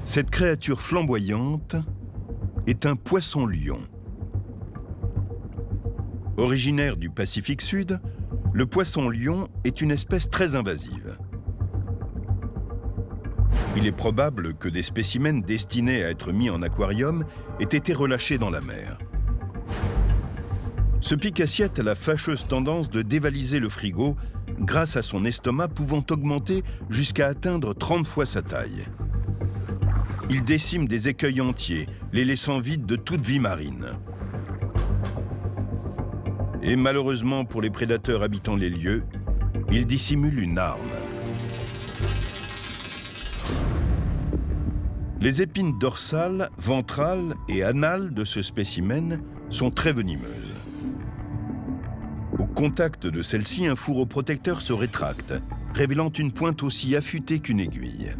Cette créature flamboyante est un poisson-lion. Originaire du Pacifique Sud, le poisson-lion est une espèce très invasive. Il est probable que des spécimens destinés à être mis en aquarium aient été relâchés dans la mer. Ce pique-assiette a la fâcheuse tendance de dévaliser le frigo grâce à son estomac pouvant augmenter jusqu'à atteindre 30 fois sa taille. Il décime des écueils entiers, les laissant vides de toute vie marine. Et malheureusement pour les prédateurs habitant les lieux, il dissimule une arme. Les épines dorsales, ventrales et anales de ce spécimen sont très venimeuses. Au contact de celle-ci, un fourreau protecteur se rétracte, révélant une pointe aussi affûtée qu'une aiguille.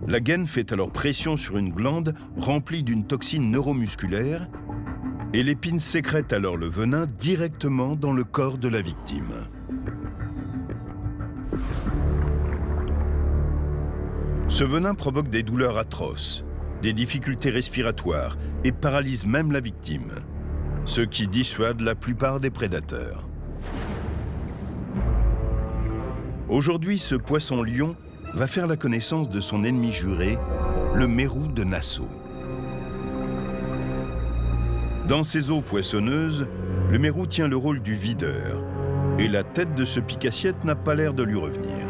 La gaine fait alors pression sur une glande remplie d'une toxine neuromusculaire et l'épine sécrète alors le venin directement dans le corps de la victime. Ce venin provoque des douleurs atroces, des difficultés respiratoires et paralyse même la victime, ce qui dissuade la plupart des prédateurs. Aujourd'hui, ce poisson-lion va faire la connaissance de son ennemi juré, le mérou de Nassau. Dans ces eaux poissonneuses, le mérou tient le rôle du videur, et la tête de ce pique-assiette n'a pas l'air de lui revenir.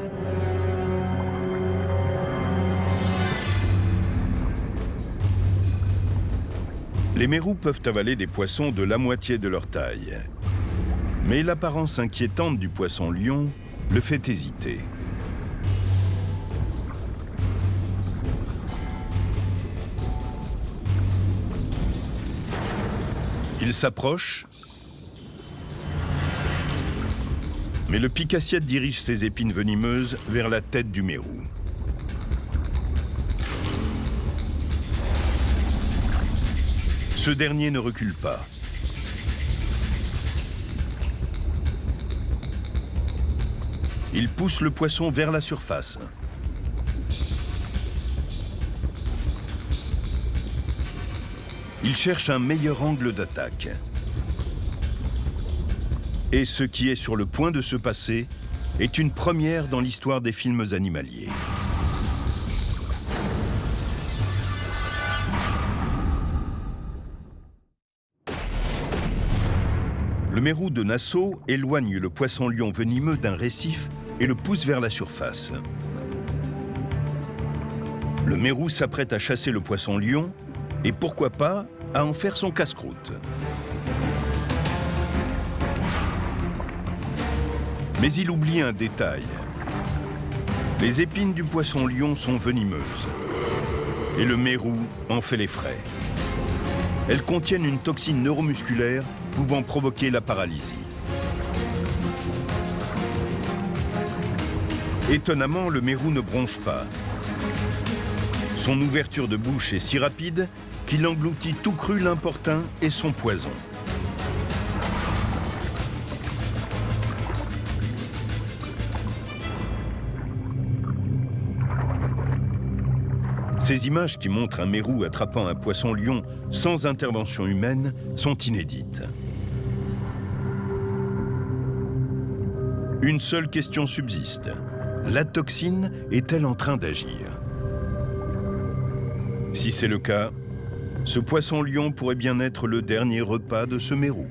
Les mérous peuvent avaler des poissons de la moitié de leur taille. Mais l'apparence inquiétante du poisson-lion le fait hésiter. Il s'approche, mais le pique-assiette dirige ses épines venimeuses vers la tête du mérou. Ce dernier ne recule pas. Il pousse le poisson vers la surface. Il cherche un meilleur angle d'attaque. Et ce qui est sur le point de se passer est une première dans l'histoire des films animaliers. Le mérou de Nassau éloigne le poisson-lion venimeux d'un récif et le pousse vers la surface. Le mérou s'apprête à chasser le poisson-lion et pourquoi pas à en faire son casse-croûte. Mais il oublie un détail. Les épines du poisson-lion sont venimeuses et le mérou en fait les frais. Elles contiennent une toxine neuromusculaire pouvant provoquer la paralysie. Étonnamment, le mérou ne bronche pas. Son ouverture de bouche est si rapide qu'il engloutit tout cru l'importun et son poison. Ces images qui montrent un mérou attrapant un poisson-lion sans intervention humaine sont inédites. Une seule question subsiste. La toxine est-elle en train d'agir? Si c'est le cas, ce poisson-lion pourrait bien être le dernier repas de ce mérou.